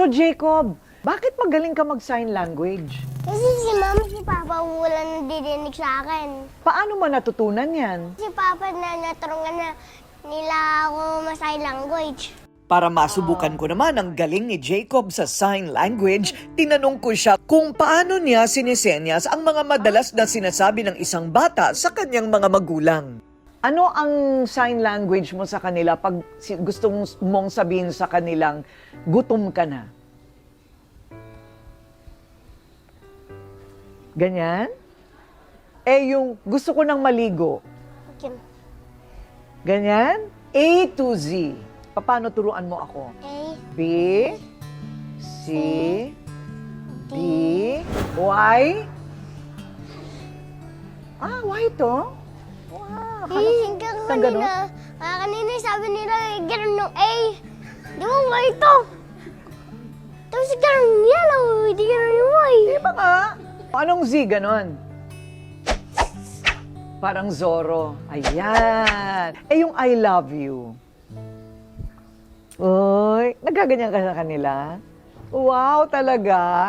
So, Jacob, bakit magaling ka mag-sign language? Kasi si Mama, si Papa, wala nadidinig sa akin. Paano mo natutunan yan? Si Papa na naturuan na nila ako ma-sign language. Para masubukan ko naman ang galing ni Jacob sa sign language, tinanong ko siya kung paano niya sinisenyas ang mga madalas na sinasabi ng isang bata sa kanyang mga magulang. Ano ang sign language mo sa kanila pag gusto mong sabihin sa kanilang gutom ka na? Ganyan? Eh, yung gusto ko nang maligo. Okay. Ganyan? A to Z. Paano turuan mo ako? A, B, C, D, Y. Y to? Wow. hinggang Saan ganun? kanina, kanina sabi nila, ganun ng A. Di ba, Y to? Tapos ganun yellow, hindi ganun yung Y. Di ba nga? Anong Z ganon? Parang Zorro. Ayan. Eh, yung I love you. Uy, nagaganyan ka sa kanila? Wow, talaga.